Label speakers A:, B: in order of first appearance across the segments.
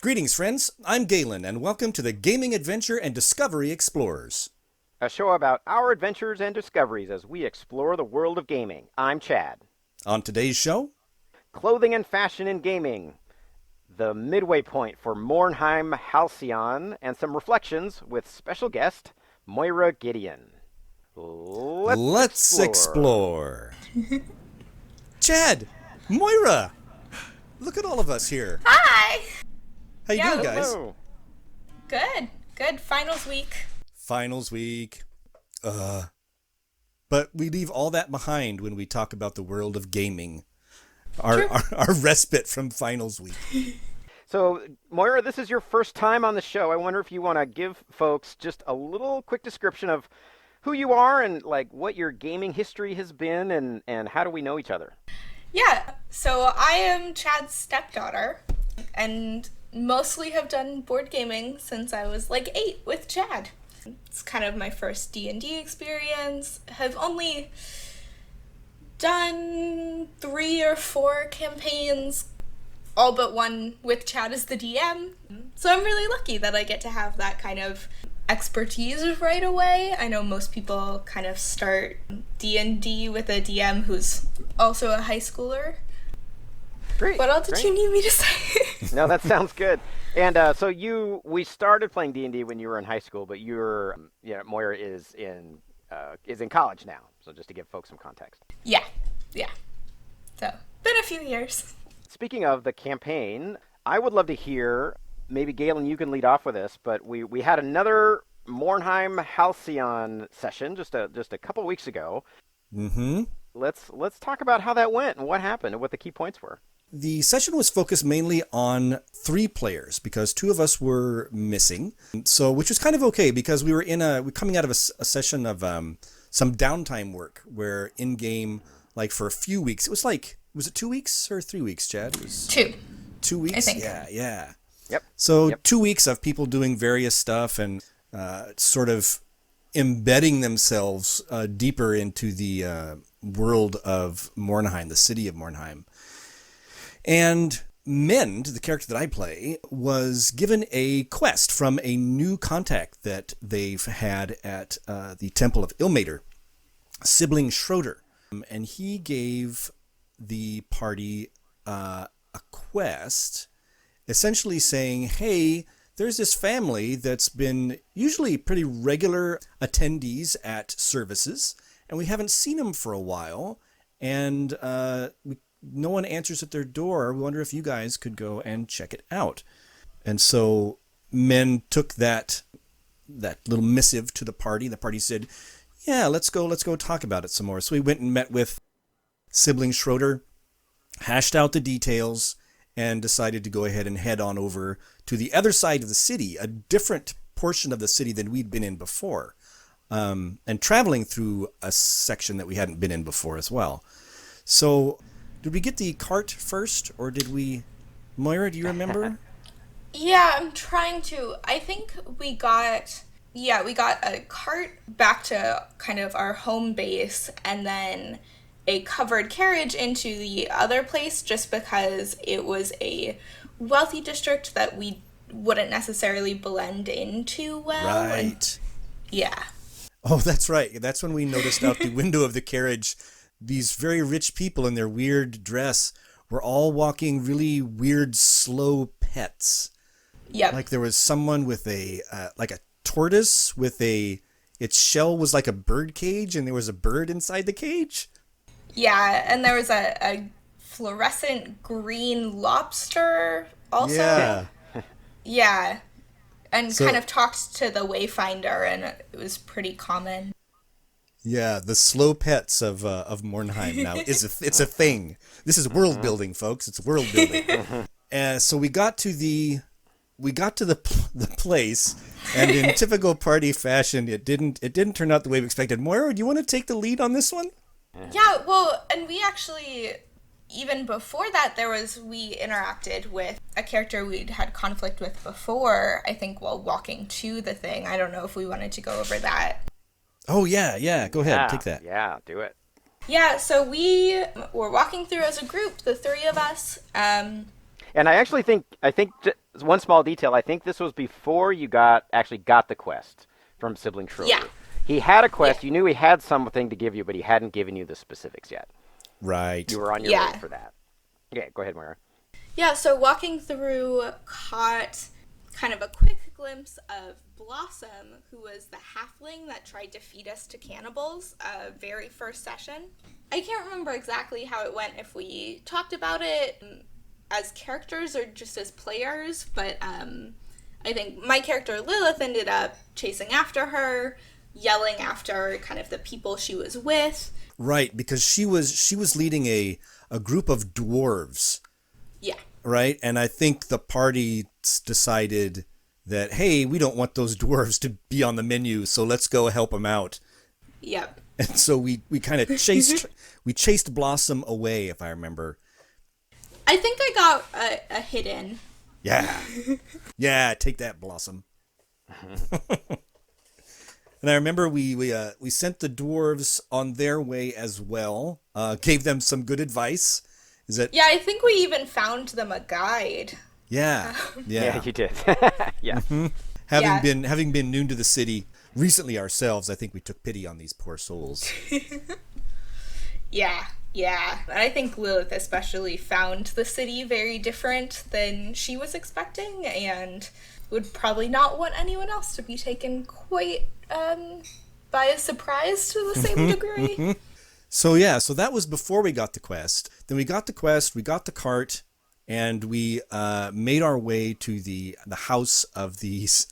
A: Greetings, friends. I'm Galen, and welcome to the Gaming Adventure and Discovery Explorers.
B: A show about our adventures and discoveries as we explore the world of gaming. I'm Chad.
A: On today's show,
B: Clothing and fashion in gaming, the midway point for Mohrnheim Halcyon, and some reflections with special guest Moira Gideon.
A: let's explore. Chad, Moira, look at all of us here.
C: Hi!
A: How you doing, guys?
B: Hello.
C: Good. Finals week.
A: Finals week. But we leave all that behind when we talk about the world of gaming. Our respite from finals week.
B: So, Moira, this is your first time on the show. I wonder if you want to give folks just a little quick description of who you are and like what your gaming history has been and how do we know each other?
C: Yeah, so I am Chad's stepdaughter and mostly have done board gaming since I was like 8 with Chad. It's kind of my first D&D experience. Have only done 3 or 4 campaigns, all but one with Chad as the DM. So I'm really lucky that I get to have that kind of expertise right away. I know most people kind of start D&D with a DM who's also a high schooler.
B: Great.
C: What else did you need me to say?
B: No, that sounds good. And we started playing D&D when you were in high school, but Moira is in college now. So just to give folks some context.
C: Yeah. So, been a few years.
B: Speaking of the campaign, I would love to hear, maybe Galen, you can lead off with this, but we had another Mohrnheim Halcyon session just a couple weeks ago.
A: Mm-hmm.
B: Let's talk about how that went and what happened and what the key points were.
A: The session was focused mainly on 3 players because 2 of us were missing. So, which was kind of okay because we're coming out of a session of some downtime work where in game, like for a few weeks, was it 2 weeks or 3 weeks, Chad? It was
C: 2.
A: 2 weeks.
C: I think.
A: Yeah.
B: Yep.
A: So
B: Yep.
A: 2 weeks of people doing various stuff and sort of embedding themselves deeper into the world of Mohrnheim, the city of Mohrnheim. And Mend, the character that I play, was given a quest from a new contact that they've had at the Temple of Ilmater, Sibling Schroeder. And he gave the party a quest essentially saying, hey, there's this family that's been usually pretty regular attendees at services, and we haven't seen them for a while, and no one answers at their door. We wonder if you guys could go and check it out. And so Men took that little missive to the party. The party said, yeah, let's go talk about it some more. So we went and met with Sibling Schroeder, hashed out the details, and decided to go ahead and head on over to the other side of the city, a different portion of the city than we'd been in before, and traveling through a section that we hadn't been in before as well. So did we get the cart first, or did we... Moira, do you remember?
C: Yeah, I'm trying to. I think we got a cart back to kind of our home base, and then a covered carriage into the other place just because it was a wealthy district that we wouldn't necessarily blend into well.
A: Right.
C: Yeah.
A: Oh, that's right. That's when we noticed out the window of the carriage, these very rich people in their weird dress were all walking really weird, slow pets.
C: Yep.
A: Like there was someone with a tortoise with its shell was like a bird cage, and there was a bird inside the cage.
C: Yeah, and there was a fluorescent green lobster also.
A: Yeah.
C: Yeah. And
A: So-
C: kind of talked to the Wayfinder, and it was pretty common.
A: Yeah, the slow pets of Mohrnheim now it's a thing. This is world building, folks. It's world building. And so we got to the place, and in typical party fashion, it didn't turn out the way we expected. Moira, do you want to take the lead on this one?
C: Yeah, well, and we actually, even before that, we interacted with a character we'd had conflict with before, I think, while walking to the thing. I don't know if we wanted to go over that.
A: Oh, yeah. Go ahead, take that.
B: Yeah, do it.
C: Yeah, so we were walking through as a group, the 3 of us,
B: And I think one small detail. I think this was before you actually got the quest from Sibling Schroeder.
C: Yeah.
B: He had a quest.
C: Yeah.
B: You knew he had something to give you, but he hadn't given you the specifics yet.
A: Right.
B: You were on your way for that. Yeah, go ahead, Moira.
C: Yeah, so walking through caught kind of a quick glimpse of Blossom, who was the halfling that tried to feed us to cannibals very first session. I can't remember exactly how it went, if we talked about it as characters or just as players, but I think my character Lilith ended up chasing after her, yelling after kind of the people she was with.
A: Right, because she was leading a group of dwarves.
C: Yeah.
A: Right, and I think the party decided that, hey, we don't want those dwarves to be on the menu, so let's go help them out.
C: Yep.
A: And so we kind of chased Blossom away, if I remember.
C: I think I got a hit in.
A: Yeah. Yeah, take that, Blossom. And I remember we sent the dwarves on their way as well. Gave them some good advice.
C: Yeah, I think we even found them a guide.
A: Yeah.
B: Yeah, you did. Yeah.
A: Mm-hmm. Having been new to the city recently ourselves, I think we took pity on these poor souls.
C: Yeah. And I think Lilith especially found the city very different than she was expecting, and would probably not want anyone else to be taken quite by a surprise to the same degree.
A: So that was before we got the quest. Then we got the quest, we got the cart, and we made our way to the house of these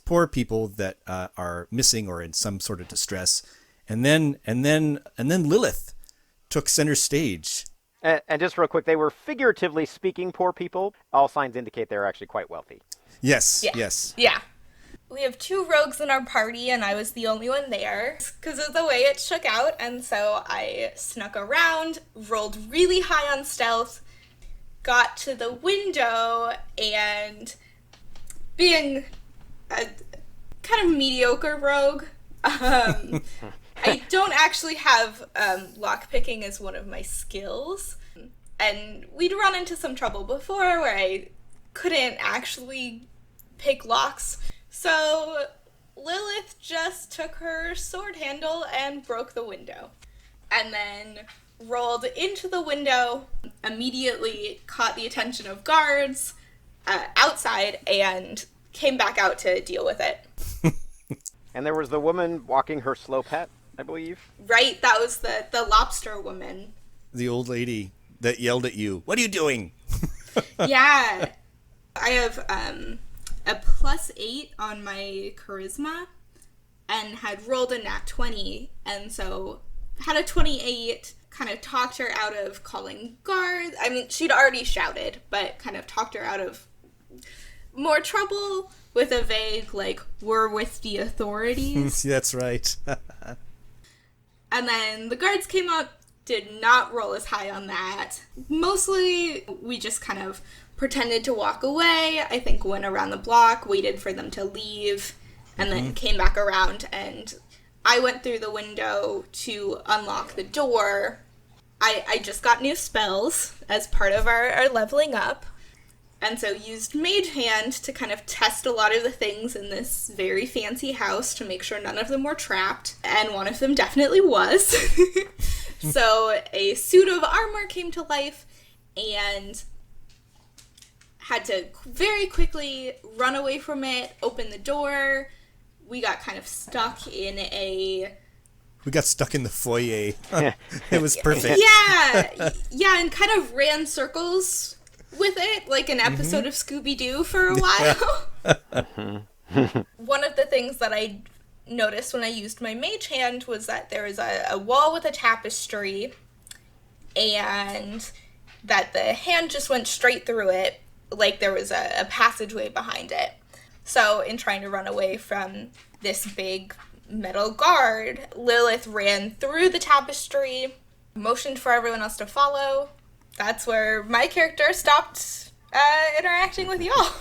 A: poor people that are missing or in some sort of distress. And then Lilith took center stage.
B: And just real quick, they were figuratively speaking poor people. All signs indicate they're actually quite wealthy.
A: Yes.
C: Yeah.
A: Yes.
C: Yeah. We have 2 rogues in our party, and I was the only one there because of the way it shook out. And so I snuck around, rolled really high on stealth, got to the window, and being a kind of mediocre rogue, I don't actually have lockpicking as one of my skills. And we'd run into some trouble before where I couldn't actually pick locks. So Lilith just took her sword handle and broke the window. And then rolled into the window, immediately caught the attention of guards outside, and came back out to deal with it.
B: And there was the woman walking her slow pet, I believe.
C: Right, that was the lobster woman.
A: The old lady that yelled at you, "What are you doing?"
C: Yeah. I have a +8 on my charisma and had rolled a nat 20, and so had a 28, kind of talked her out of calling guards. I mean, she'd already shouted, but kind of talked her out of more trouble with a vague, like, we're with the authorities.
A: That's right.
C: And then the guards came up, did not roll as high on that. Mostly, we just kind of pretended to walk away. I think went around the block, waited for them to leave, and then came back around, and I went through the window to unlock the door. I just got new spells as part of our leveling up, and so used Mage Hand to kind of test a lot of the things in this very fancy house to make sure none of them were trapped, and one of them definitely was. So a suit of armor came to life, and had to very quickly run away from it, open the door. We got kind of stuck in
A: We got stuck in the foyer. It was perfect.
C: Yeah, and kind of ran circles with it, like an episode of Scooby-Doo for a while. One of the things that I noticed when I used my mage hand was that there was a wall with a tapestry, and that the hand just went straight through it, like there was a passageway behind it. So in trying to run away from this big metal guard, Lilith ran through the tapestry, motioned for everyone else to follow. That's where my character stopped interacting with y'all.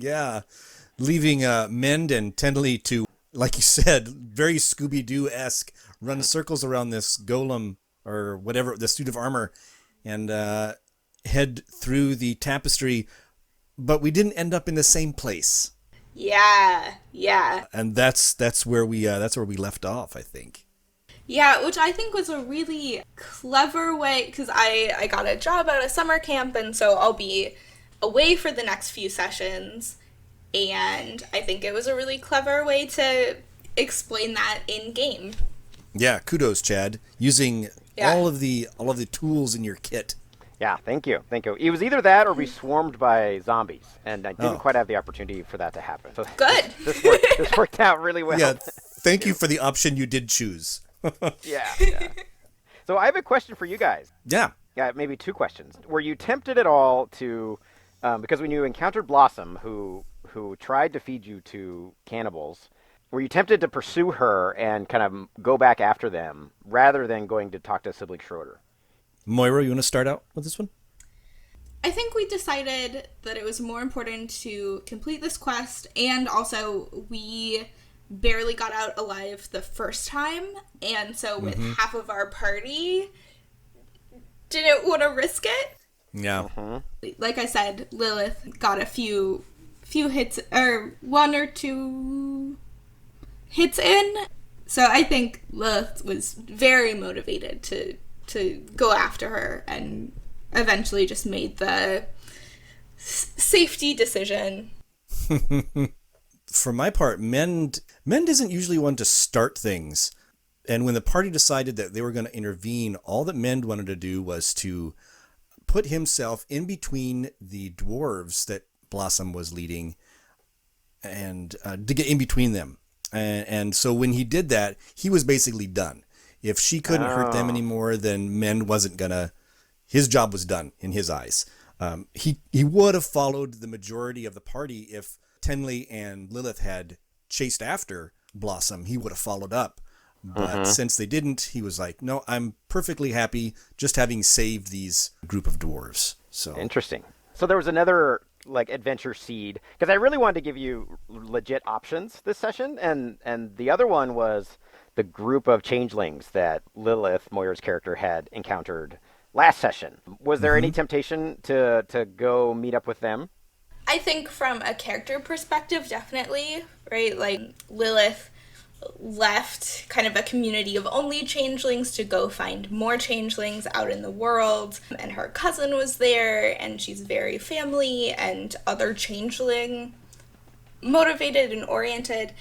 A: Yeah. Leaving Mend and Tenderly to, like you said, very Scooby-Doo-esque, run circles around this golem or whatever, the suit of armor. And head through the tapestry, but we didn't end up in the same place.
C: Yeah.
A: And that's where we left off, I think.
C: Yeah, which I think was a really clever way, because I got a job at a summer camp, and so I'll be away for the next few sessions, and I think it was a really clever way to explain that in game.
A: Yeah, kudos, Chad, using all of the tools in your kit.
B: Yeah, thank you. It was either that or be swarmed by zombies, and I didn't quite have the opportunity for that to happen. So
C: Good.
B: This worked out really well.
A: Yeah, thank you for the option you did choose.
B: Yeah. So I have a question for you guys.
A: Yeah,
B: maybe two questions. Were you tempted at all to, because when you encountered Blossom, who tried to feed you to cannibals, were you tempted to pursue her and kind of go back after them rather than going to talk to Sibling Schroeder?
A: Moira, you want to start out with this one?
C: I think we decided that it was more important to complete this quest, and also we barely got out alive the first time, and so with half of our party, didn't want to risk it.
A: Yeah.
C: Like I said, Lilith got a few hits, or one or two hits in, so I think Lilith was very motivated to go after her, and eventually just made the safety decision.
A: For my part, Mend isn't usually one to start things. And when the party decided that they were going to intervene, all that Mend wanted to do was to put himself in between the dwarves that Blossom was leading, and to get in between them. And so when he did that, he was basically done. If she couldn't hurt them anymore, then Mend wasn't gonna. His job was done in his eyes. He would have followed the majority of the party if Tenley and Lilith had chased after Blossom. He would have followed up. But since they didn't, he was like, no, I'm perfectly happy just having saved these group of dwarves. So
B: interesting. So there was another adventure seed, because I really wanted to give you legit options this session, and the other one was the group of changelings that Lilith, Moira's character, had encountered last session. Was there any temptation to go meet up with them?
C: I think from a character perspective, definitely, right? Like, Lilith left kind of a community of only changelings to go find more changelings out in the world, and her cousin was there, and she's very family and other changeling motivated and oriented.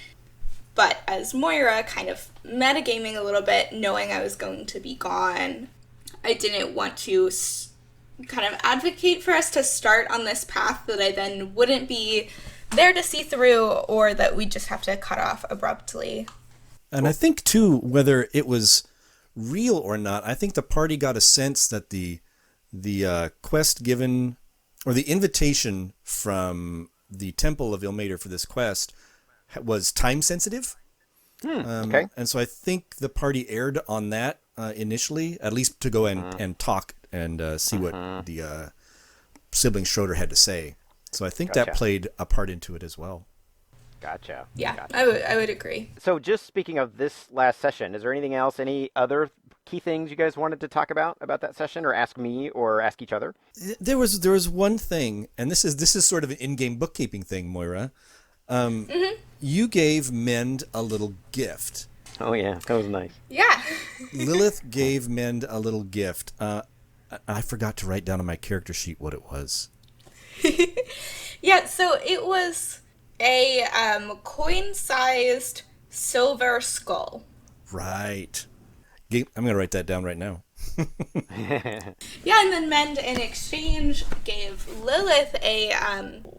C: But as Moira, kind of metagaming a little bit, knowing I was going to be gone, I didn't want to kind of advocate for us to start on this path that I then wouldn't be there to see through, or that we just have to cut off abruptly.
A: And I think, too, whether it was real or not, I think the party got a sense that the quest given, or the invitation from the Temple of Ilmater for this quest was time sensitive.
B: Okay.
A: And so I think the party erred on that initially, at least to go and talk and see what the sibling Schroeder had to say. So I think that played a part into it as well.
B: Gotcha.
C: Yeah,
B: Gotcha.
C: I would agree.
B: So just speaking of this last session, is there anything else, any other key things you guys wanted to talk about that session, or ask me or ask each other?
A: There was one thing, and this is sort of an in-game bookkeeping thing, Moira. You gave Mend a little gift.
B: Oh yeah, that was nice.
C: Yeah.
A: Lilith gave Mend a little gift. I forgot to write down on my character sheet what it was.
C: Yeah, so it was a coin-sized silver skull.
A: Right. I'm going to write that down right now.
C: Yeah, and then Mend in exchange gave Lilith a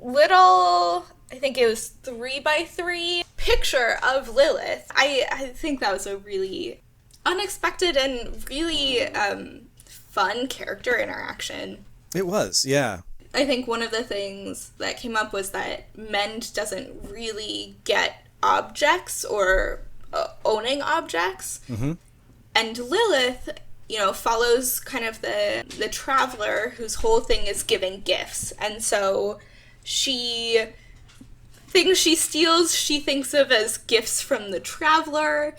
C: little, I think it was 3x3 picture of Lilith. I think that was a really unexpected and really fun character interaction.
A: It was, yeah.
C: I think one of the things that came up was that Mend doesn't really get objects or owning objects. Mm-hmm. And Lilith, follows kind of the traveler whose whole thing is giving gifts. And so things she steals, she thinks of as gifts from the traveler.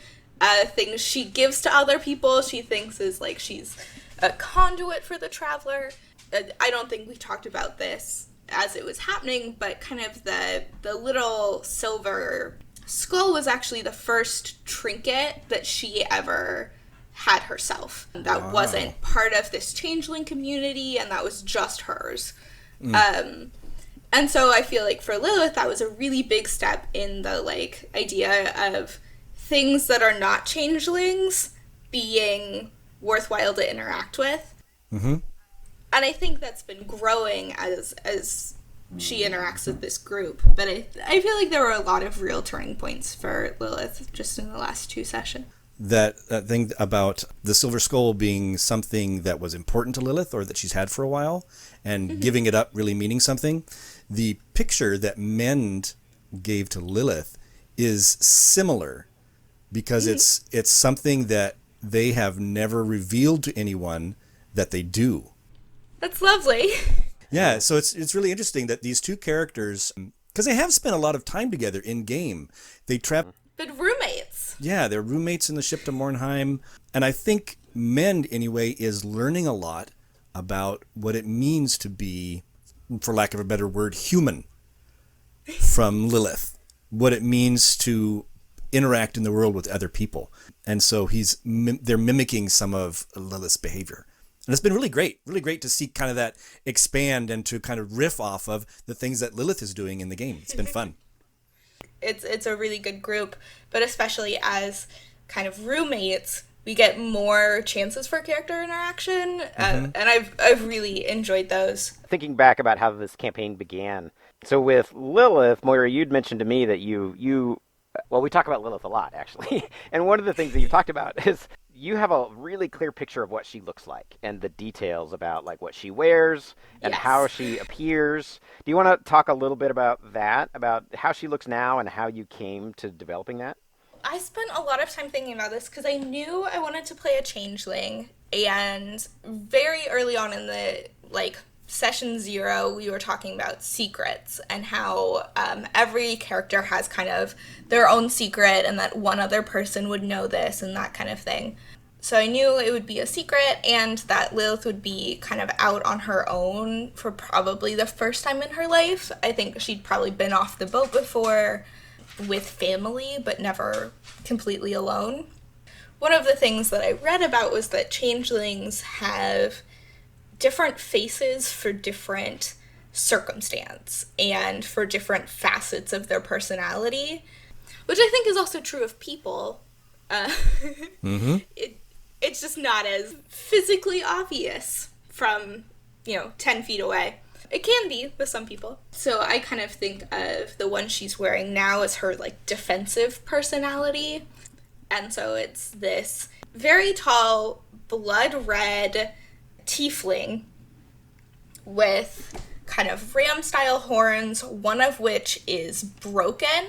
C: Things she gives to other people, she thinks is like she's a conduit for the traveler. I don't think we talked about this as it was happening, but kind of the little silver skull was actually the first trinket that she ever had herself. That wasn't part of this changeling community, and that was just hers. And so I feel like for Lilith, that was a really big step in the, like, idea of things that are not changelings being worthwhile to interact with. Mm-hmm. And I think that's been growing as she interacts with this group. But I feel like there were a lot of real turning points for Lilith just in the last 2 sessions.
A: That thing about the Silver Skull being something that was important to Lilith, or that she's had for a while, and giving it up really meaning something. The picture that Mend gave to Lilith is similar, because it's something that they have never revealed to anyone that they do. That's
C: lovely.
A: Yeah, so it's really interesting that these two characters, because they have spent a lot of time together in game. They
C: But roommates.
A: Yeah, they're roommates in the ship to Mohrnheim. And I think Mend, anyway, is learning a lot about what it means to be, for lack of a better word, human from Lilith. What it means to interact in the world with other people. And so they're mimicking some of Lilith's behavior. And it's been really great to see kind of that expand and to kind of riff off of the things that Lilith is doing in the game. It's been fun.
C: It's a really good group, but especially as kind of roommates, we get more chances for character interaction, and I've really enjoyed those.
B: Thinking back about how this campaign began, so with Lilith, Moira, you'd mentioned to me that well, we talk about Lilith a lot, actually, and one of the things that you talked about is you have a really clear picture of what she looks like and the details about, like, what she wears and how she appears. Do you want to talk a little bit about that, about how she looks now and how you came to developing that?
C: I spent a lot of time thinking about this because I knew I wanted to play a changeling, and very early on in the, like, session 0, we were talking about secrets and how every character has kind of their own secret and that one other person would know this and that kind of thing. So I knew it would be a secret and that Lilith would be kind of out on her own for probably the first time in her life. I think she'd probably been off the boat before with family, but never completely alone. One of the things that I read about was that changelings have different faces for different circumstance and for different facets of their personality, which I think is also true of people. It's just not as physically obvious from, 10 feet away. It can be with some people. So I kind of think of the one she's wearing now as her, like, defensive personality. And so it's this very tall, blood red tiefling with kind of ram-style horns, one of which is broken,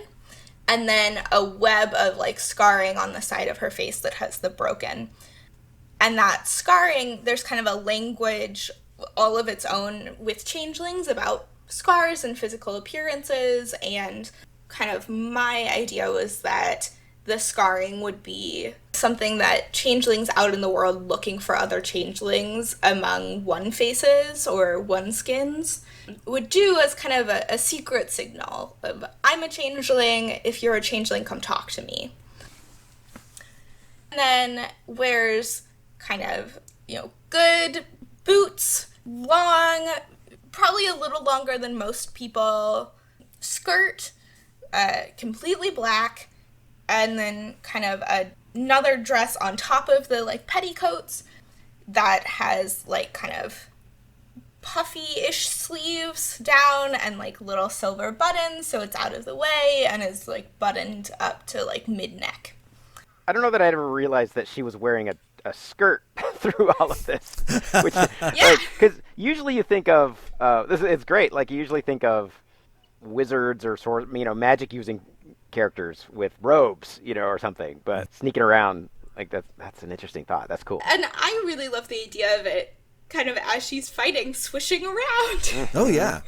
C: and then a web of, like, scarring on the side of her face that has the broken. And that scarring, there's kind of a language all of its own with changelings about scars and physical appearances, and kind of my idea was that the scarring would be something that changelings out in the world looking for other changelings among one faces or one skins would do as kind of a secret signal of, I'm a changeling, if you're a changeling, come talk to me. And then wears kind of, good boots, long, probably a little longer than most people, skirt, completely black, and then kind of another dress on top of the, like, petticoats that has, like, kind of puffy-ish sleeves down and, like, little silver buttons so it's out of the way and is, like, buttoned up to, like, mid-neck.
B: I don't know that I'd ever realized that she was wearing a skirt through all of this. Which, because usually you think of, it's great, like, you usually think of wizards or magic using characters with robes, or something, but sneaking around, like, that's an interesting thought. That's cool.
C: And I really love the idea of it kind of as she's fighting, swishing around.
A: Oh yeah,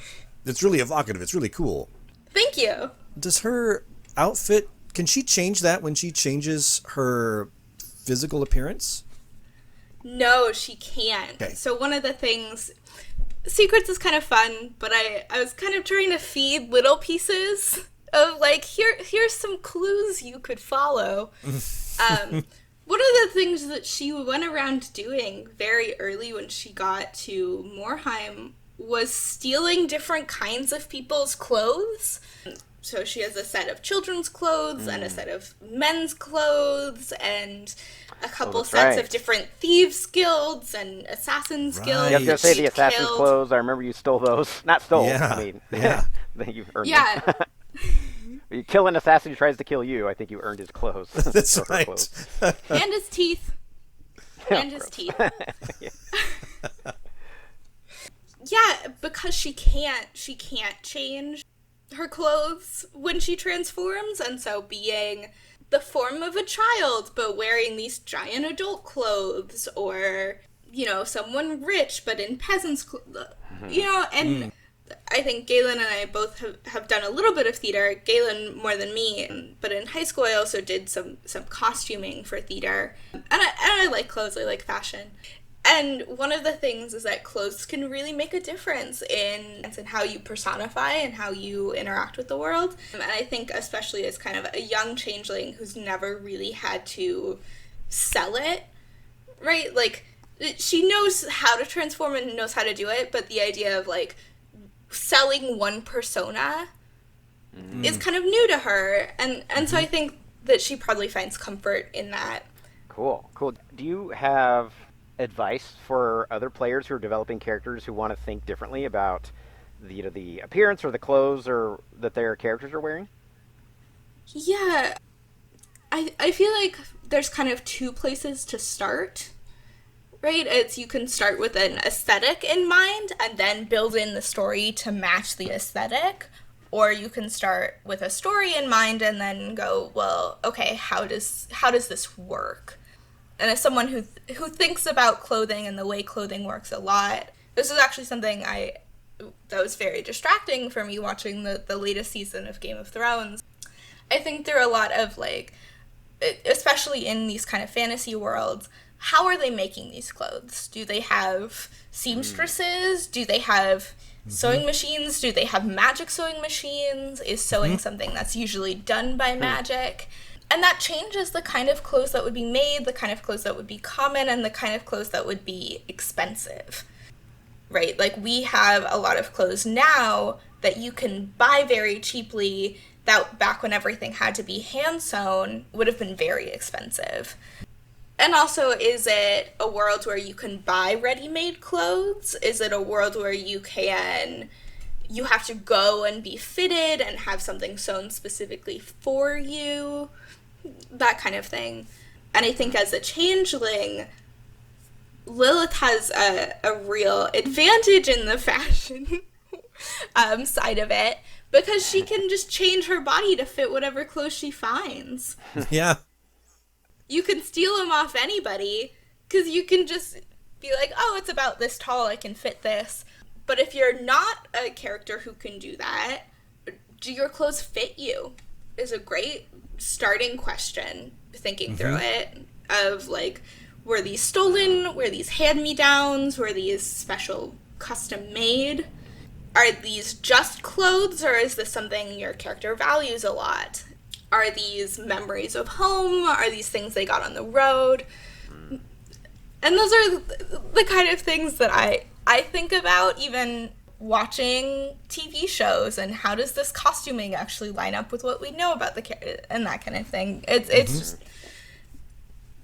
A: it's really evocative. It's really cool.
C: Thank you.
A: Does her outfit, can she change that when she changes her physical appearance?
C: No, she can't.
A: Okay.
C: So one of the things, Secrets is kind of fun, but I was kind of trying to feed little pieces of like, here's some clues you could follow. One of the things that she went around doing very early when she got to Mohrnheim was stealing different kinds of people's clothes. So she has a set of children's clothes and a set of men's clothes and a couple sets of different thieves guilds and assassins guilds.
B: I was going to say the assassin's clothes. I remember you stole those. Not stole.
A: Yeah.
B: I mean,
A: yeah.
B: you earned them. You kill an assassin who tries to kill you. I think you earned his clothes.
A: That's right.
B: Clothes.
C: And his teeth. And his teeth. Yeah, because she can't change her clothes when she transforms, and so being the form of a child but wearing these giant adult clothes, or, you know, someone rich but in peasant's clothes, you know, and I think Galen and I both have done a little bit of theater, Galen more than me, but in high school I also did some costuming for theater, and I like clothes, I like fashion. And one of the things is that clothes can really make a difference in how you personify and how you interact with the world. And I think especially as kind of a young changeling who's never really had to sell it, right? Like, she knows how to transform and knows how to do it, but the idea of, like, selling one persona is kind of new to her. And so I think that she probably finds comfort in that.
B: Cool. Do you have advice for other players who are developing characters who want to think differently about the appearance or the clothes or that their characters are wearing?
C: Yeah, I feel like there's kind of two places to start, right? It's, you can start with an aesthetic in mind and then build in the story to match the aesthetic, or you can start with a story in mind and then go, well, okay, how does this work? And as someone who thinks about clothing and the way clothing works a lot, this is actually something that was very distracting for me watching the latest season of Game of Thrones. I think there are a lot of, like, especially in these kind of fantasy worlds, how are they making these clothes? Do they have seamstresses? Do they have sewing machines? Do they have magic sewing machines? Is sewing something that's usually done by magic? And that changes the kind of clothes that would be made, the kind of clothes that would be common, and the kind of clothes that would be expensive, right? Like, we have a lot of clothes now that you can buy very cheaply that back when everything had to be hand-sewn would have been very expensive. And also, is it a world where you can buy ready-made clothes? Is it a world where you have to go and be fitted and have something sewn specifically for you? That kind of thing. And I think as a changeling, Lilith has a real advantage in the fashion side of it, because she can just change her body to fit whatever clothes she finds.
A: Yeah.
C: You can steal them off anybody, because you can just be like, oh, it's about this tall, I can fit this. But if you're not a character who can do that, do your clothes fit you? Is a great starting question, thinking through it, of, like, were these stolen? Were these hand-me-downs? Were these special custom-made? Are these just clothes, or is this something your character values a lot? Are these memories of home? Are these things they got on the road? And those are the kind of things that I think about even watching TV shows, and how does this costuming actually line up with what we know about the character, and that kind of thing. It's just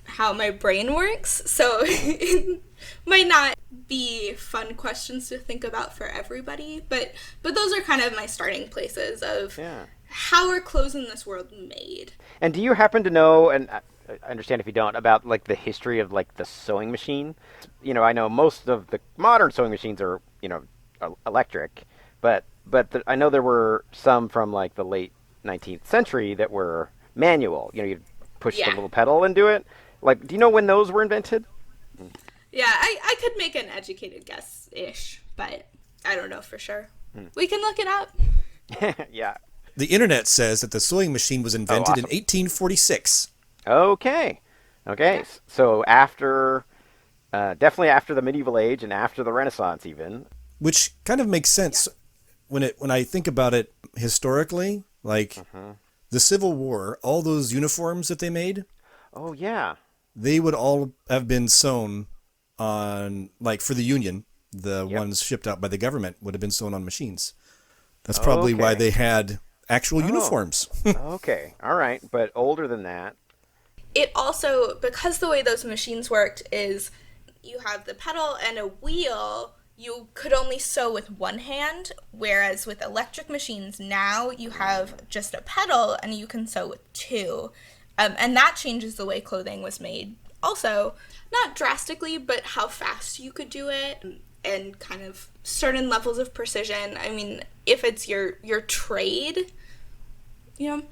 C: how my brain works, so it might not be fun questions to think about for everybody, but those are kind of my starting places of how are clothes in this world made. And
B: do you happen to know, and I understand if you don't, about, like, the history of, like, the sewing machine? You know, I know most of the modern sewing machines are, you know, electric, but I know there were some from, like, the late 19th century that were manual. You know, you'd push the little pedal and do it. Like, do you know when those were invented?
C: Yeah, I could make an educated guess-ish, but I don't know for sure. We can look it up.
B: Yeah.
A: The internet says that the sewing machine was invented in 1846.
B: Okay. Yeah. So after, definitely after the medieval age and after the Renaissance even.
A: which kind of makes sense when I think about it historically. Like the Civil War, all those uniforms that they made,
B: Oh yeah.
A: they would all have been sewn on, like for the Union, the ones shipped out by the government would have been sewn on machines. That's probably why they had actual uniforms.
B: Okay. All right. But older than that.
C: It also, because the way those machines worked is you have the pedal and a wheel, you could only sew with one hand, whereas with electric machines now you have just a pedal and you can sew with two. And that changes the way clothing was made. Also, not drastically, but how fast you could do it and kind of certain levels of precision. I mean, if it's your trade, you know.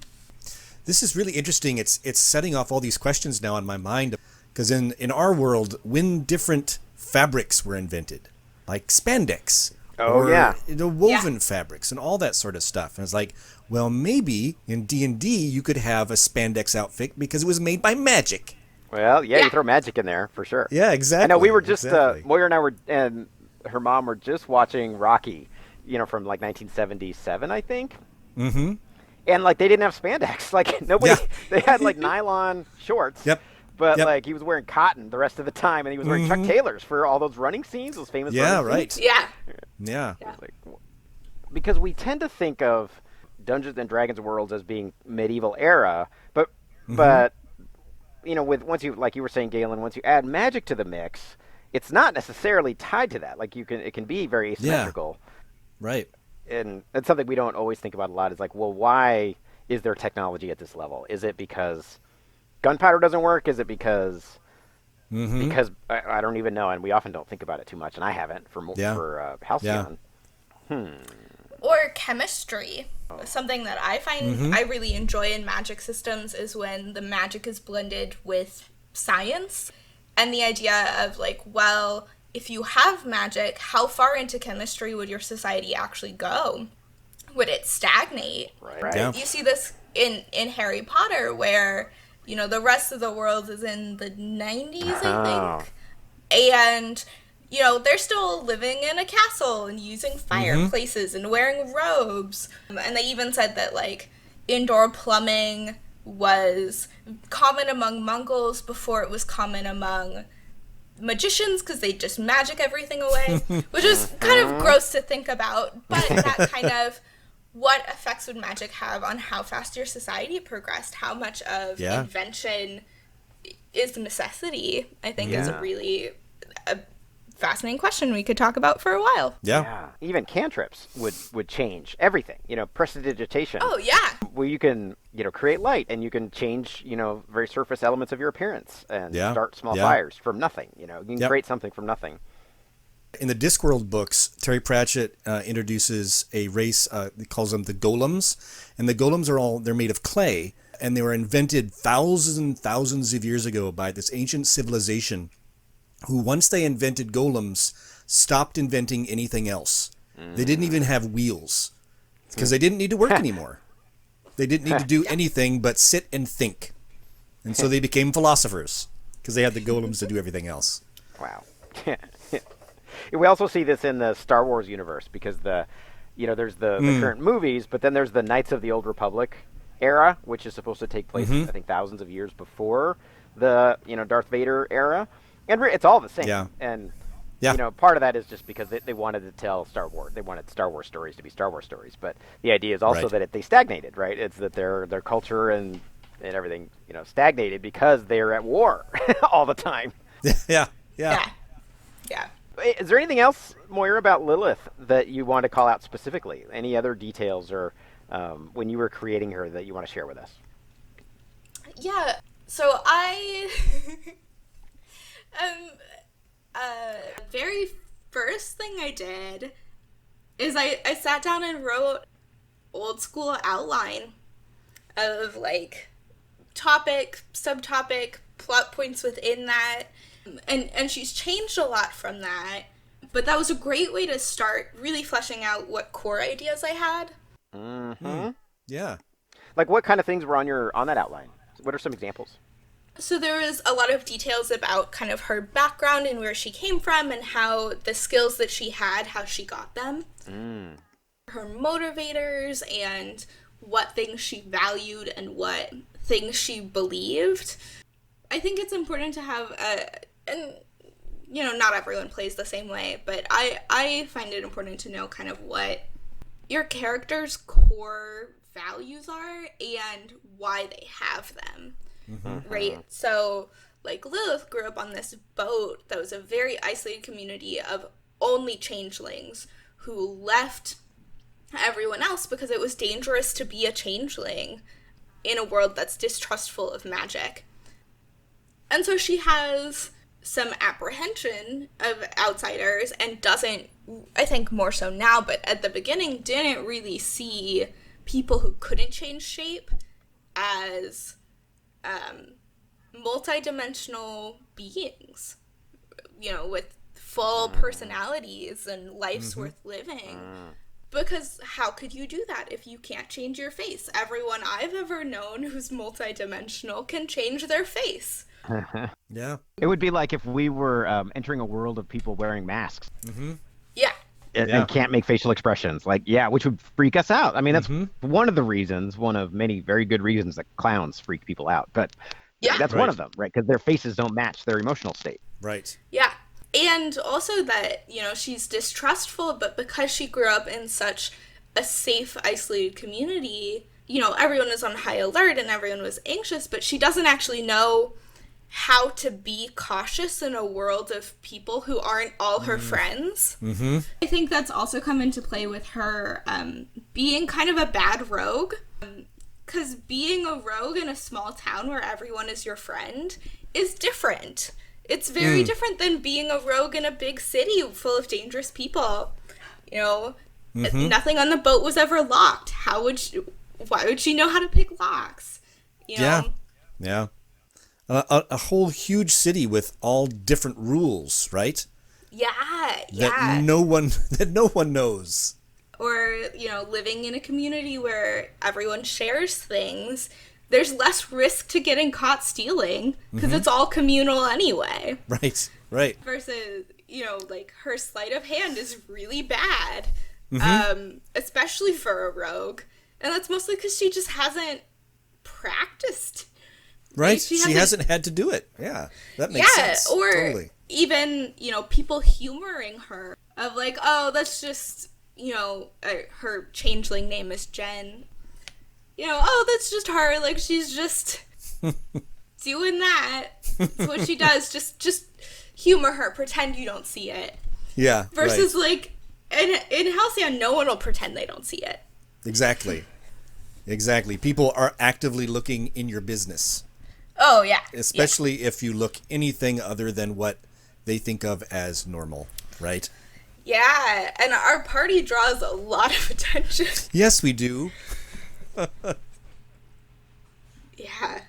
A: This is really interesting. It's setting off all these questions now in my mind, because in our world, when different fabrics were invented, like spandex, woven fabrics and all that sort of stuff, and it's like, well, maybe in D&D you could have a spandex outfit because it was made by magic.
B: Well, you throw magic in there for sure.
A: Yeah, exactly.
B: I know we were just Moira and I were, and her mom were just watching Rocky, from like 1977, I think.
A: Mm-hmm.
B: And like they didn't have spandex. Like nobody, they had like nylon shorts.
A: Yep.
B: But like he was wearing cotton the rest of the time, and he was wearing Chuck Taylors for all those running scenes, those famous running scenes.
A: Yeah.
B: Like, because we tend to think of Dungeons and Dragons worlds as being medieval era, but with once you, like you were saying, Galen, once you add magic to the mix, it's not necessarily tied to that. Like it can be very asymmetrical.
A: Right.
B: And that's something we don't always think about a lot, is like, well, why is there technology at this level? Is it because gunpowder doesn't work? Is it because I don't even know, and we often don't think about it too much, and I haven't for Halcyon.
C: Or chemistry. Something that I find I really enjoy in magic systems is when the magic is blended with science, and the idea of like, well, if you have magic, how far into chemistry would your society actually go? Would it stagnate?
B: Right.
A: Yeah.
C: You see this in Harry Potter, where, the rest of the world is in the 90s, I think. And, they're still living in a castle and using fireplaces and wearing robes. And they even said that, like, indoor plumbing was common among Mongols before it was common among magicians, because they just magic everything away, which is kind of gross to think about, but that kind of what effects would magic have on how fast your society progressed, how much of invention is necessity, I think is a really fascinating question we could talk about for a while.
B: Yeah. Even cantrips would change everything. Prestidigitation.
C: Oh yeah.
B: Where you can, create light, and you can change, very surface elements of your appearance and start small fires from nothing. You can create something from nothing.
A: In the Discworld books, Terry Pratchett introduces a race, he calls them the golems, and the golems they're made of clay, and they were invented thousands and thousands of years ago by this ancient civilization who, once they invented golems, stopped inventing anything else. They didn't even have wheels because they didn't need to work anymore. They didn't need to do anything but sit and think. And so they became philosophers because they had the golems to do everything else.
B: Wow. We also see this in the Star Wars universe, because there's the current movies, but then there's the Knights of the Old Republic era, which is supposed to take place, I think, thousands of years before the, Darth Vader era. And it's all the same.
A: Yeah.
B: And, part of that is just because they wanted to tell Star Wars. They wanted Star Wars stories to be Star Wars stories. But the idea is also that they stagnated, right? It's that their culture and everything, stagnated because they're at war all the time.
A: Yeah.
B: Is there anything else, Moira, about Lilith that you want to call out specifically? Any other details or when you were creating her that you want to share with us?
C: Yeah. So very first thing I did is I sat down and wrote old school outline of like topic, subtopic, plot points within that. And she's changed a lot from that. But that was a great way to start really fleshing out what core ideas I had.
A: Yeah.
B: Like what kind of things were on that outline? What are some examples?
C: So there was a lot of details about kind of her background and where she came from and how the skills that she had, how she got them. Her motivators and what things she valued and what things she believed. I think it's important to have and you know, not everyone plays the same way, but I find it important to know kind of what your character's core values are and why they have them. Right? So, like, Lilith grew up on this boat that was a very isolated community of only changelings who left everyone else because it was dangerous to be a changeling in a world that's distrustful of magic. And so she has some apprehension of outsiders and doesn't, I think more so now, but at the beginning didn't really see people who couldn't change shape as multi-dimensional beings, you know, with full personalities and lives worth living. Because how could you do that if you can't change your face? Everyone I've ever known who's multi-dimensional can change their face.
A: Yeah.
B: It would be like if we were entering a world of people wearing masks.
C: Yeah.
B: And can't make facial expressions. Like, yeah, which would freak us out. I mean, that's one of the reasons, one of many very good reasons that clowns freak people out. But that's one of them, right? Because their faces don't match their emotional state.
A: Right.
C: Yeah. And also that, you know, she's distrustful, but because she grew up in such a safe, isolated community, you know, everyone was on high alert and everyone was anxious, but she doesn't actually know how to be cautious in a world of people who aren't all her friends. I think that's also come into play with her being kind of a bad rogue. Because being a rogue in a small town where everyone is your friend is different. It's very different than being a rogue in a big city full of dangerous people. You know, nothing on the boat was ever locked. Why would she know how to pick locks? You know?
A: Yeah. A whole huge city with all different rules, right?
C: Yeah.
A: That no one knows.
C: Or, you know, living in a community where everyone shares things, there's less risk to getting caught stealing because it's all communal anyway.
A: Right.
C: Versus, you know, like, her sleight of hand is really bad, especially for a rogue. And that's mostly because she just hasn't practiced.
A: Right. She hasn't had to do it. Yeah. That makes sense.
C: Or
A: totally.
C: even, you know, people humoring her of like, oh, that's just, you know, her changeling name is Jen. You know, oh, that's just her. Like, she's just doing that. That's what she does. Just humor her. Pretend you don't see it.
A: Yeah.
C: Versus, like, in Halcyon, no one will pretend they don't see it.
A: Exactly. People are actively looking in your business.
C: Oh, yeah.
A: Especially if you look anything other than what they think of as normal, right?
C: Yeah, and our party draws a lot of attention.
A: Yes, we do.
C: Yeah.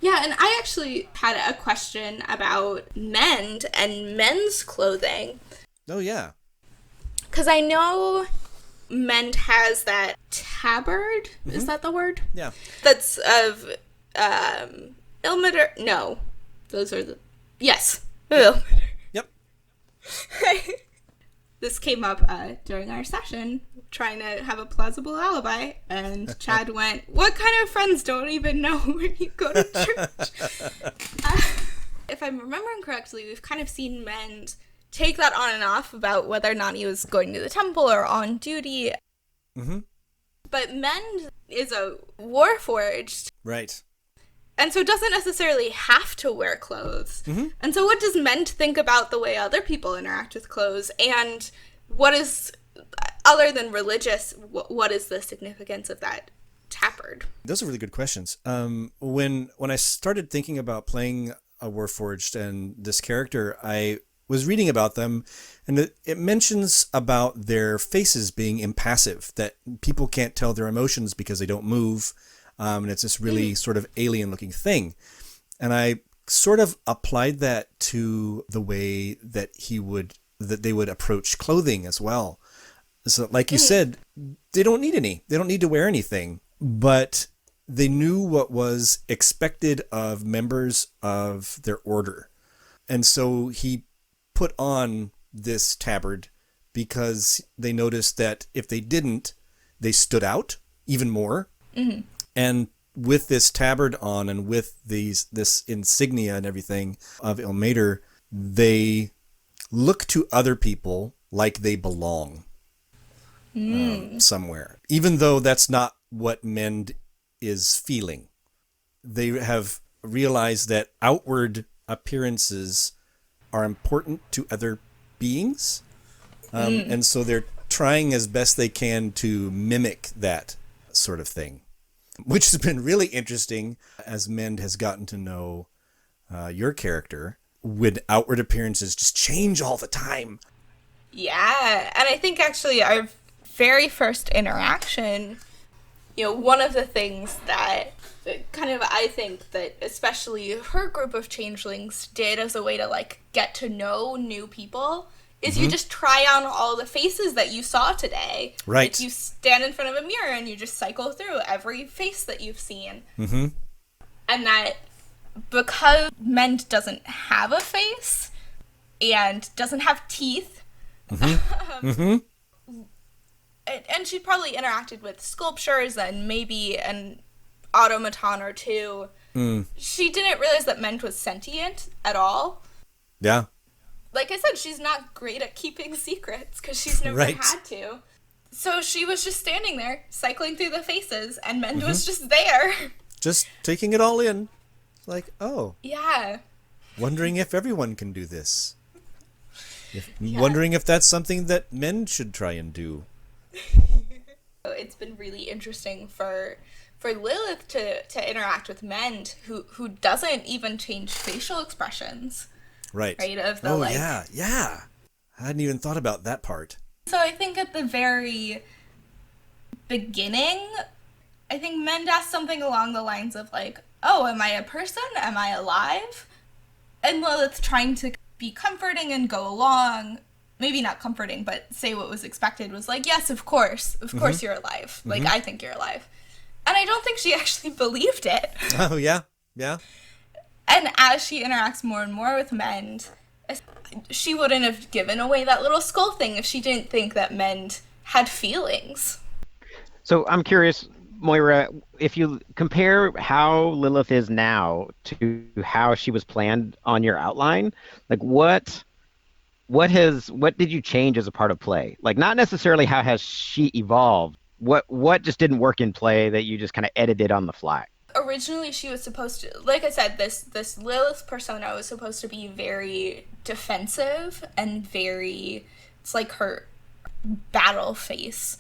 C: Yeah, and I actually had a question about Mend and men's clothing.
A: Oh, yeah.
C: Because I know Mend has that tabard. Is that the word?
A: Yeah.
C: That's of Ilmater. No. Those are the... Yes. Ilmater.
A: Yep.
C: This came up during our session, trying to have a plausible alibi, and Chad went, "What kind of friends don't even know when you go to church?" If I'm remembering correctly, we've kind of seen Mend take that on and off about whether or not he was going to the temple or on duty. But Mend is a warforged.
A: Right.
C: And so doesn't necessarily have to wear clothes. And so what does Mend think about the way other people interact with clothes? And what is, other than religious, what is the significance of that tabard?
A: Those are really good questions. When I started thinking about playing a warforged and this character, I was reading about them, and it mentions about their faces being impassive, that people can't tell their emotions because they don't move. And it's this really sort of alien looking thing. And I sort of applied that to the way that they would approach clothing as well. So like you said, they don't need to wear anything, but they knew what was expected of members of their order. And so he put on this tabard because they noticed that if they didn't, they stood out even more. Mm-hmm. And with this tabard on and with this insignia and everything of Ilmater, they look to other people like they belong somewhere, even though that's not what Mend is feeling. They have realized that outward appearances are important to other beings, and so they're trying as best they can to mimic that sort of thing, which has been really interesting as Mend has gotten to know your character, when outward appearances just change all the time.
C: Yeah, and I think actually our very first interaction, one of the things that kind of I think that especially her group of changelings did as a way to like get to know new people is you just try on all the faces that you saw today.
A: Right.
C: Like you stand in front of a mirror and you just cycle through every face that you've seen. Mm-hmm. And that because Mend doesn't have a face and doesn't have teeth, and she probably interacted with sculptures and maybe an automaton or two. She didn't realize that Mend was sentient at all.
A: Yeah.
C: Like I said, she's not great at keeping secrets because she's never had to. So she was just standing there, cycling through the faces, and Mend was just there.
A: Just taking it all in. Like, oh.
C: Yeah.
A: Wondering if everyone can do this. Wondering if that's something that men should try and do.
C: It's been really interesting for Lilith to interact with Mend, who doesn't even change facial expressions.
A: Right.
C: Of the,
A: yeah. I hadn't even thought about that part.
C: So I think at the very beginning, I think Mend asked something along the lines of like, oh, am I a person? Am I alive? And Lilith trying to be comforting and go along, maybe not comforting, but say what was expected, was like, yes, of course you're alive. Like, I think you're alive. And I don't think she actually believed it.
A: Oh, yeah.
C: And as she interacts more and more with Mend, she wouldn't have given away that little skull thing if she didn't think that Mend had feelings.
B: So I'm curious, Moira, if you compare how Lilith is now to how she was planned on your outline, like what did you change as a part of play? Like not necessarily how has she evolved. What just didn't work in play that you just kind of edited on the fly?
C: Originally, she was supposed to, like I said, this Lilith persona was supposed to be very defensive and it's like her battle face.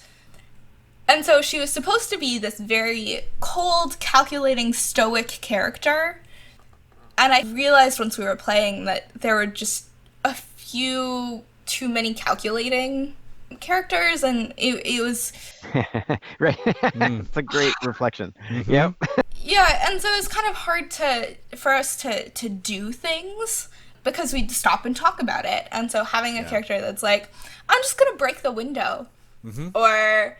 C: And so she was supposed to be this very cold, calculating, stoic character. And I realized once we were playing that there were just a few too many calculating characters, and it was...
B: Right. It's a great reflection. Yep.
C: Yeah, and so it was kind of hard for us to do things because we'd stop and talk about it. And so having a character that's like, I'm just going to break the window. Or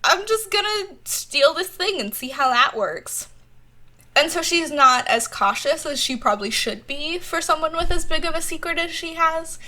C: I'm just going to steal this thing and see how that works. And so she's not as cautious as she probably should be for someone with as big of a secret as she has.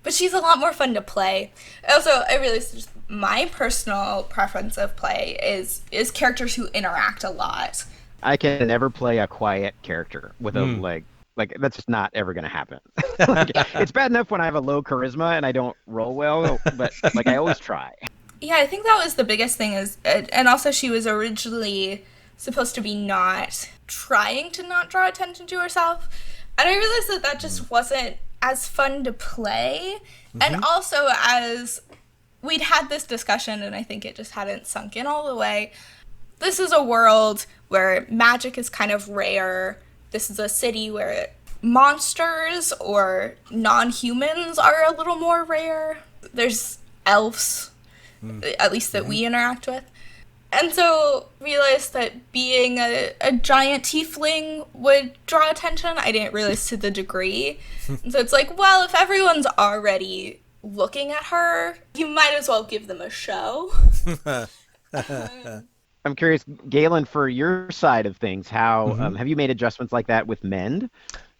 C: But she's a lot more fun to play. Also, I realized just my personal preference of play is characters who interact a lot.
B: I can never play a quiet character with a leg. Like, that's just not ever going to happen. Like, it's bad enough when I have a low charisma and I don't roll well, but like I always try.
C: Yeah, I think that was the biggest thing and also she was originally supposed to be not trying to not draw attention to herself. And I realized that just wasn't as fun to play. And also as we'd had this discussion and I think it just hadn't sunk in all the way. This is a world where magic is kind of rare. This is a city where monsters or non-humans are a little more rare. There's elves, at least that we interact with. And so realized that being a giant tiefling would draw attention. I didn't realize to the degree. And so it's like, well, if everyone's already looking at her, you might as well give them a show.
B: I'm curious, Galen, for your side of things, how
A: Hmm.
B: have you made adjustments like that with Mend?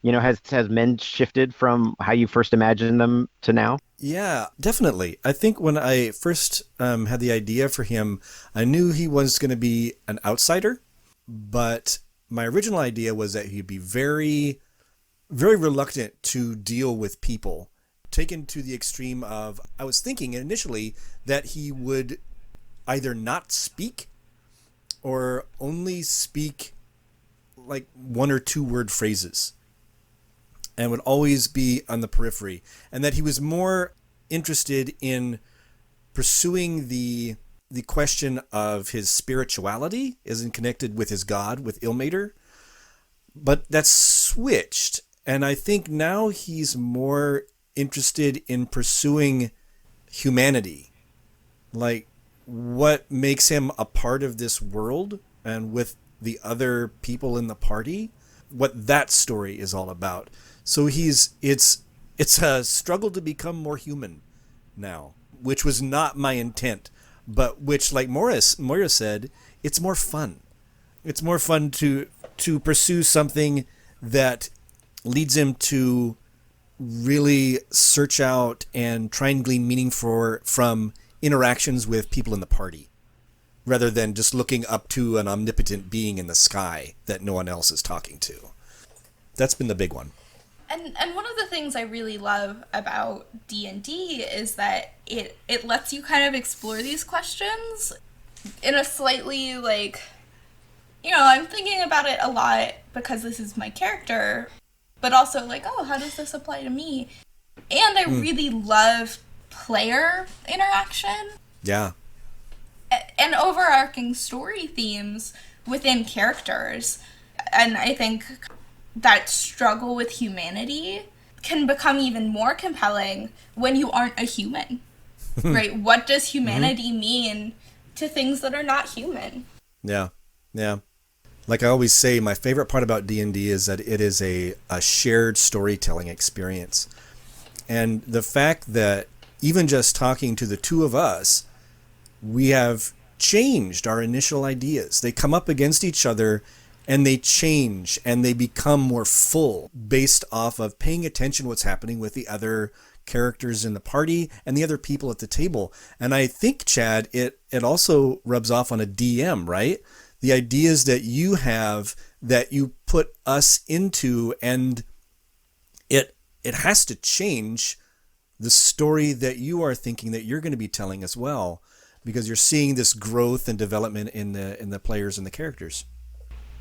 B: Has Mend shifted from how you first imagined them to now?
A: Yeah, definitely. I think when I first had the idea for him, I knew he was going to be an outsider, but my original idea was that he'd be very, very reluctant to deal with people, taken to the extreme of, I was thinking initially that he would either not speak or only speak like one or two word phrases and would always be on the periphery, and that he was more interested in pursuing the question of his spirituality as in connected with his god, with Ilmater. But that's switched, and I think now he's more interested in pursuing humanity, like what makes him a part of this world and with the other people in the party, what that story is all about. So it's a struggle to become more human now, which was not my intent, but which, like Moira said, it's more fun. It's more fun to pursue something that leads him to really search out and try and glean meaning from interactions with people in the party, rather than just looking up to an omnipotent being in the sky that no one else is talking to. That's been the big one.
C: And one of the things I really love about D&D is that it lets you kind of explore these questions in a slightly, like, I'm thinking about it a lot because this is my character, but also like, oh, how does this apply to me? And I really love player interaction
A: Yeah.
C: and overarching story themes within characters. And I think that struggle with humanity can become even more compelling when you aren't a human, right? What does humanity mean to things that are not human?
A: Yeah. Yeah. Like I always say, my favorite part about D&D is that it is a shared storytelling experience. And the fact that even just talking to the two of us, we have changed our initial ideas. They come up against each other and they change and they become more full based off of paying attention to what's happening with the other characters in the party and the other people at the table. And I think, Chad, it also rubs off on a DM, right? The ideas that you have that you put us into, and it has to change the story that you are thinking that you're going to be telling as well, because you're seeing this growth and development in the players and the characters.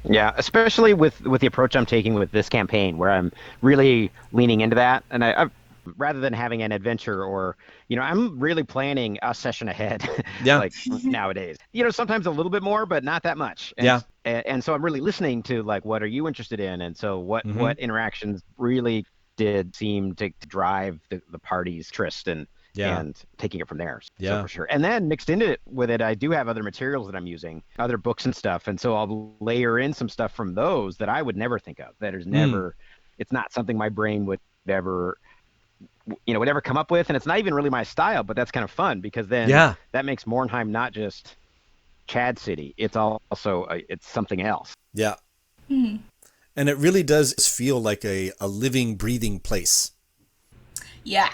B: Yeah, especially with the approach I'm taking with this campaign, where I'm really leaning into that, and I rather than having an adventure or I'm really planning a session ahead,
A: Yeah.
B: like nowadays. Sometimes a little bit more, but not that much.
A: Yeah.
B: And so I'm really listening to like what are you interested in, and so what
A: Mm-hmm.
B: interactions really did seem to drive the party's tryst
A: Yeah.
B: and taking it from there. So
A: Yeah.
B: for sure. And then mixed into it with it, I do have other materials that I'm using, other books and stuff. And so I'll layer in some stuff from those that I would never think of, that is never, it's not something my brain would ever, would ever come up with. And it's not even really my style, but that's kind of fun because then
A: Yeah.
B: that makes Mohrnheim not just Chad City. It's also, it's something else.
A: Yeah. And it really does feel like a living, breathing place.
C: Yeah.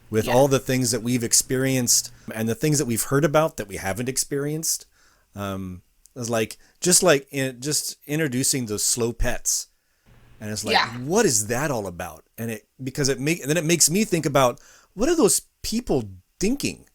A: With all the things that we've experienced and the things that we've heard about that we haven't experienced. It's like just introducing those slow pets, and it's like, what is that all about? And it makes me think about, what are those people thinking?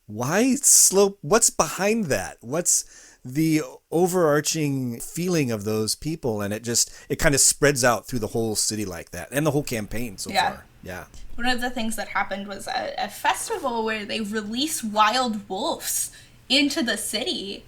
A: Why slow? What's behind that? What's the overarching feeling of those people? And it kind of spreads out through the whole city like that, and the whole campaign so far. Yeah.
C: One of the things that happened was a festival where they released wild wolves into the city,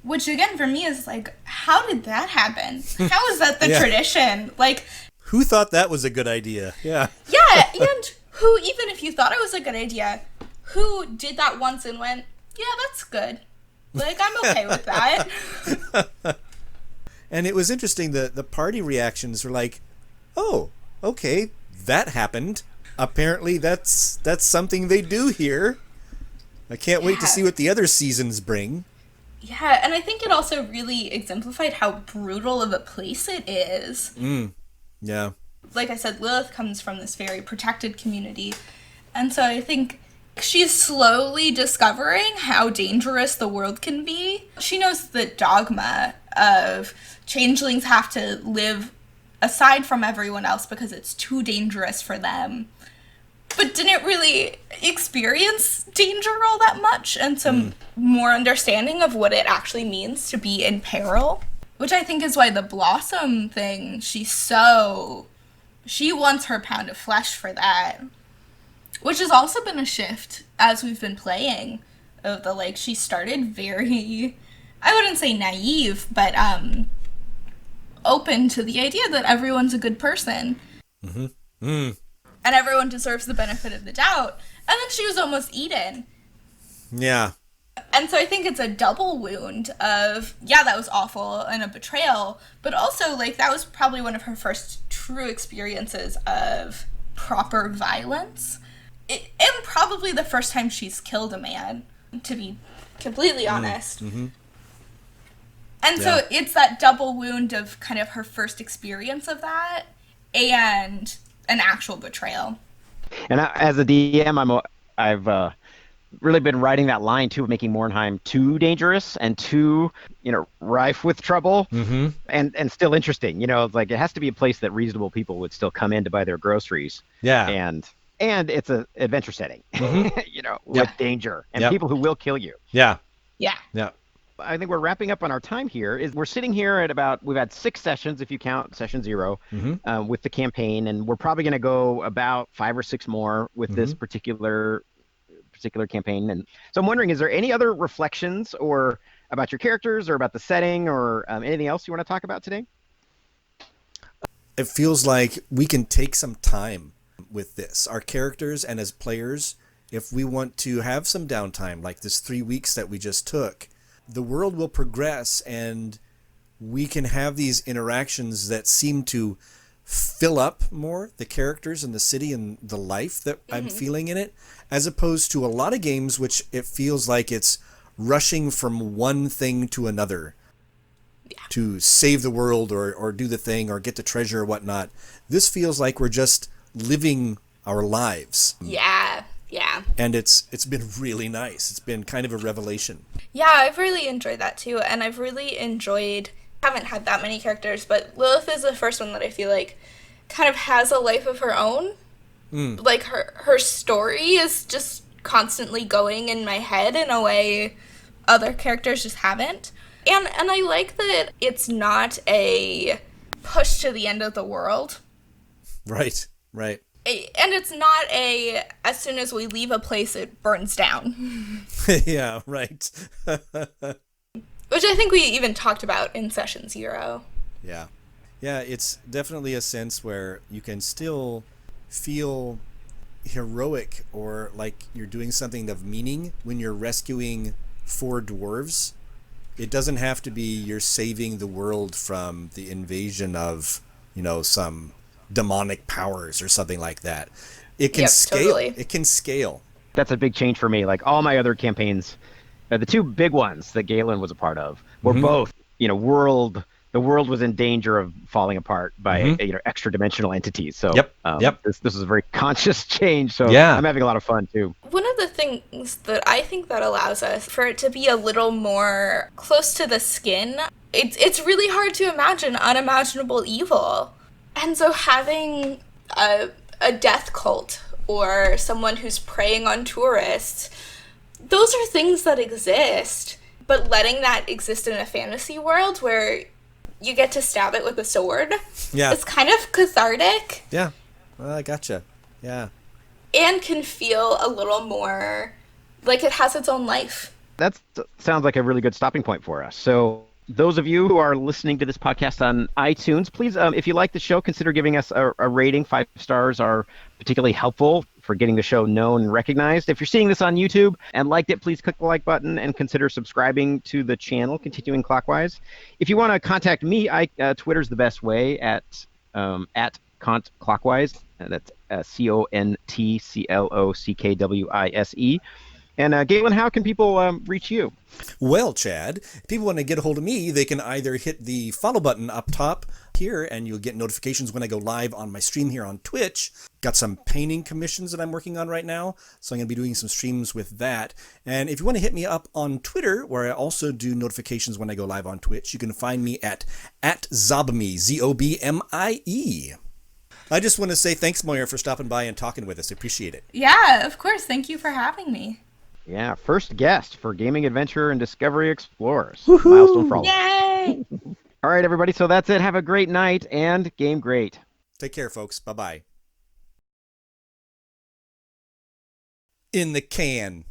C: which again for me is like, how did that happen? How is that the tradition? Like,
A: who thought that was a good idea? Yeah.
C: Yeah, and who, even if you thought it was a good idea, who did that once and went, yeah, that's good. Like, I'm okay with that.
A: And it was interesting, the party reactions were like, oh, okay, that happened. Apparently that's something they do here. I can't wait to see what the other seasons bring.
C: Yeah, and I think it also really exemplified how brutal of a place it is.
A: Yeah.
C: Like I said, Lilith comes from this very protected community. And so I think she's slowly discovering how dangerous the world can be. She knows the dogma of changelings have to live aside from everyone else because it's too dangerous for them. But didn't really experience danger all that much, and some more understanding of what it actually means to be in peril. Which I think is why the Blossom thing, she wants her pound of flesh for that. Which has also been a shift as we've been playing. Of the, like, she started very, I wouldn't say naive, but open to the idea that everyone's a good person. And everyone deserves the benefit of the doubt. And then she was almost eaten.
A: Yeah.
C: And so I think it's a double wound of, yeah, that was awful and a betrayal, but also, like, that was probably one of her first true experiences of proper violence. And probably the first time she's killed a man, to be completely honest. And so it's that double wound of kind of her first experience of that and an actual betrayal.
B: And as a DM, I've really been riding that line too of making Mohrnheim too dangerous and too, rife with trouble, and still interesting. It's like it has to be a place that reasonable people would still come in to buy their groceries.
A: Yeah.
B: And it's an adventure setting, with danger and people who will kill you.
A: Yeah.
C: Yeah.
A: Yeah.
B: I think we're wrapping up on our time here. We're sitting here at we've had 6 sessions, if you count session 0, with the campaign, and we're probably going to go about 5 or 6 more with this particular campaign. And so I'm wondering, is there any other reflections or about your characters or about the setting or anything else you want to talk about today?
A: It feels like we can take some time with this, our characters, and as players, if we want to have some downtime, like this 3 weeks that we just took, the world will progress and we can have these interactions that seem to fill up more the characters and the city and the life that I'm feeling in it, as opposed to a lot of games which it feels like it's rushing from one thing to another to save the world or do the thing or get the treasure or whatnot. This feels like we're just living our lives.
C: Yeah.
A: And it's been really nice. It's been kind of a revelation.
C: Yeah, I've really enjoyed that too, and I've really enjoyed, haven't had that many characters, but Lilith is the first one that I feel like kind of has a life of her own. Like her story is just constantly going in my head in a way other characters just haven't. And I like that it's not a push to the end of the world.
A: Right.
C: And it's not as soon as we leave a place, it burns down.
A: Yeah, right.
C: Which I think we even talked about in session 0.
A: Yeah, it's definitely a sense where you can still feel heroic or like you're doing something of meaning when you're rescuing 4 dwarves. It doesn't have to be you're saving the world from the invasion of, some demonic powers or something like that. It can scale.
C: Totally.
A: It can scale.
B: That's a big change for me. Like all my other campaigns, the 2 big ones that Galen was a part of were both, the world was in danger of falling apart by extra dimensional entities. So this is a very conscious change. So I'm having a lot of fun too.
C: One of the things that I think that allows us for it to be a little more close to the skin, it's really hard to imagine unimaginable evil. And so having a death cult or someone who's preying on tourists, those are things that exist, but letting that exist in a fantasy world where you get to stab it with a sword is kind of cathartic.
A: Yeah, well, I gotcha. Yeah.
C: And can feel a little more like it has its own life.
B: That sounds like a really good stopping point for us. So those of you who are listening to this podcast on iTunes, please, if you like the show, consider giving us a rating. 5 stars are particularly helpful for getting the show known and recognized. If you're seeing this on YouTube and liked it, please click the like button and consider subscribing to the channel, continuing clockwise. If you want to contact me, Twitter's the best way at ContClockwise. That's ContClockwise. And Galen, how can people reach you?
A: Well, Chad, if people want to get a hold of me, they can either hit the follow button up top here, and you'll get notifications when I go live on my stream here on Twitch. Got some painting commissions that I'm working on right now, so I'm going to be doing some streams with that. And if you want to hit me up on Twitter, where I also do notifications when I go live on Twitch, you can find me at Zobmie, Zobmie. I just want to say thanks, Moira, for stopping by and talking with us. I appreciate it.
C: Yeah, of course. Thank you for having me.
B: Yeah, first guest for Gaming Adventure and Discovery Explorers. Woo-hoo! Milestone for all.
C: Yay!
B: All right, everybody. So that's it. Have a great night and game great.
A: Take care, folks. Bye-bye. In the can.